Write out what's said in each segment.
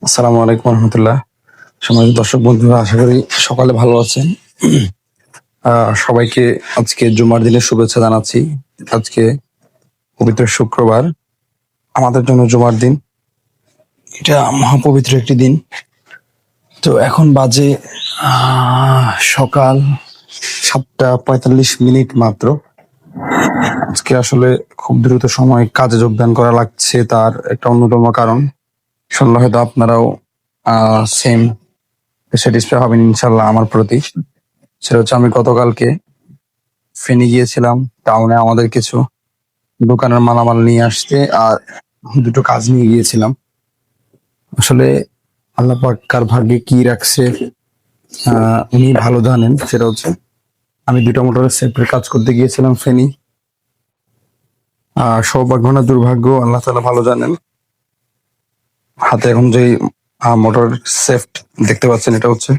আসসালামু আলাইকুম রহমতুল্লাহ। সম্মানিত দর্শক বন্ধুরা, আশা করি সকালে ভালো আছেন। সবাইকে আজকে জুমার দিনের শুভেচ্ছা জানাচ্ছি। আজকে পবিত্র শুক্রবার, আমাদের জন্য জুমার দিন এটা মহাপবিত্র একটি দিন। তো এখন বাজে সকাল 7:45 মাত্র। আজকে আসলে খুব দ্রুত সময় কাজে যোগদান করা লাগছে, তার একটা অন্যতম কারণ শুনলে হয়তো আপনারাও সেম স্যাটিসফাই হবেন ইনশাল্লাহ আমার প্রতি। সেটা হচ্ছে, আমি গতকালকে ফেনী গিয়েছিলাম টাউনে আমাদের কিছু দোকানের মালামাল নিয়ে আসতে, আর দুটো কাজ নিয়ে গিয়েছিলাম। আসলে আল্লাহ পাক কার ভাগ্যে কি রাখছে উনি ভালো জানেন। সেটা হচ্ছে, আমি দুটো মোটরের সেফটির কাজ করতে গিয়েছিলাম ফেনী। সৌভাগ্য না দুর্ভাগ্য আল্লাহ তাআলা ভালো জানেন। হাতে এখন যে মোটর সেফট দেখতে পাচ্ছেন, এটা হচ্ছে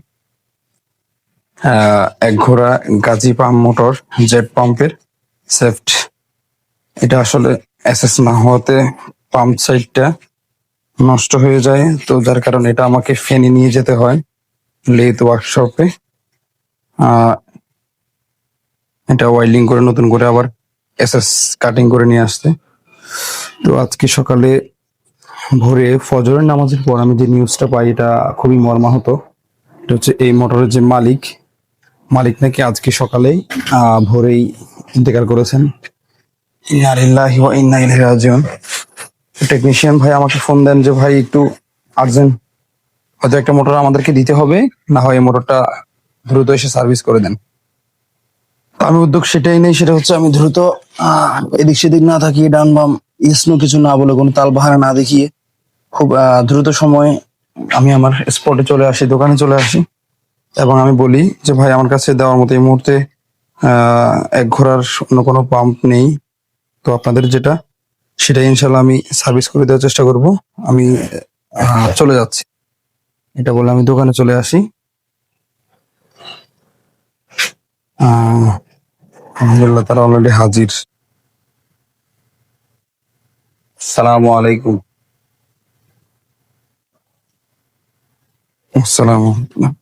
এক ঘোড়া গাজী পাম্প মোটর জেট পাম্পের সেফট। এটা আসলে এসএস না হওয়াতে পাম্প সাইডটা নষ্ট হয়ে যায়, তো যার কারণে এটা আমাকে ফেনী নিয়ে যেতে হয় লেথ ওয়ার্কশপে। এটা ওয়েল্ডিং করে নতুন করে আবার এসএস কাটিং করে নিয়ে আসতে। তো আজকে সকালে ভোরে ফজরের নামাজের পর আমি যে নিউজটা পাই, এটা খুবই মর্মাহত। এটা হচ্ছে, এই মোটরের যে মালিক নাকি আজকে সকালেই ভোরেই ইন্তেকাল করেছেন। ইন্না লিল্লাহি ওয়া ইন্না ইলাইহি রাজিউন। টেকনিশিয়ান ভাই আমাকে ফোন দেন যে, ভাই একটু আর্জেন্ট, হয়তো একটা মোটর আমাদেরকে দিতে হবে, না হয় এই মোটরটা দ্রুত এসে সার্ভিস করে দেন। আমি উদ্যোগ সেটাই নেই, সেটা হচ্ছে আমি দ্রুত এদিক সেদিক না থাকিয়ে, ডান বাম ইসনো কিছু না বলে, কোনো তাল বাহানা না দেখিয়ে খুব দ্রুত সময় আমি আমার স্পটে চলে আসি, দোকানে চলে আসি, এবং আমি বলি যে, ভাই আমার কাছে দেওয়ার মতো এই মুহূর্তে এক ঘোড়ার অন্য কোনো পাম্প নেই, তো আপনাদের যেটা সেটাই ইনশাল্লাহ আমি সার্ভিস করে দেওয়ার চেষ্টা করব। আমি চলে যাচ্ছি, এটা বলে আমি দোকানে চলে আসি। আলহামদুলিল্লাহ, তারা অলরেডি হাজির। সালামু আলাইকুম। আসসালামু আলাইকুম।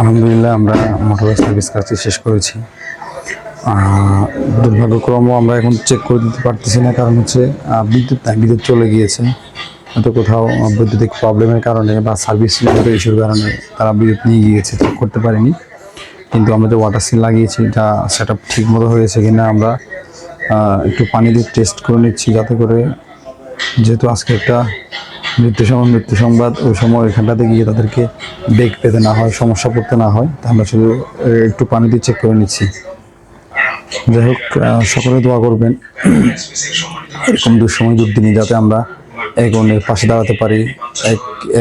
আলহামদুলিল্লাহ আমরা মোটর সার্ভিস কাজটি শেষ করেছি। দুর্ভাগ্যক্রমে আমরা এখন চেক করে দিতে পারতেছি না, কারণ হচ্ছে বিদ্যুৎ নাই, বিদ্যুৎ চলে গিয়েছে। হয়তো কোথাও বৈদ্যুতিক প্রবলেমের কারণে বা সার্ভিস রিলেটেড ইস্যুর কারণে তারা বিদ্যুৎ নিয়ে গিয়েছে, চেক করতে পারিনি। কিন্তু আমরা যে ওয়াটার সিল লাগিয়েছি এটা সেট আপ ঠিক মতো হয়েছে কিনা আমরা একটু পানি দিয়ে টেস্ট করে নিচ্ছি, যাতে করে, যেহেতু আজকে একটা মৃত্যু সংবাদ, ওই সময় ওইখানটাতে গিয়ে তাদেরকে বেগ পেতে না হয়, সমস্যা পড়তে না হয়, তা আমরা শুধু একটু পানি দিয়ে চেক করে নিচ্ছি। যাই হোক, সকলে দোয়া করবেন এরকম দুঃসময় দুর্দিনে যাতে আমরা এক অন্যের পাশে দাঁড়াতে পারি,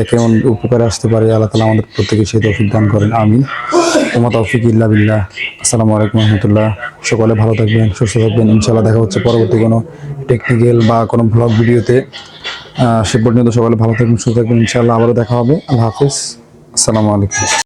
একে অন্যের উপকারে আসতে পারি। আল্লাহ তাআলা আমাদের প্রত্যেকে সেই তৌফিক দান করেন, আমিন। ওমা তৌফিক ইল্লা বিল্লাহ। আসসালামু আলাইকুম রহমতুল্লাহ। সকলে ভালো থাকবেন, সুস্থ থাকবেন। ইনশাআল্লাহ দেখা হচ্ছে পরবর্তী কোনো টেকনিক্যাল বা কোনো ব্লগ ভিডিওতে। সে পর্যন্ত সকলে ভালো থাকবেন, সুস্থ থাকবেন। ইনশাআল্লাহ আবারও দেখা হবে। আল্লাহ হাফিজ। আসসালামু আলাইকুম।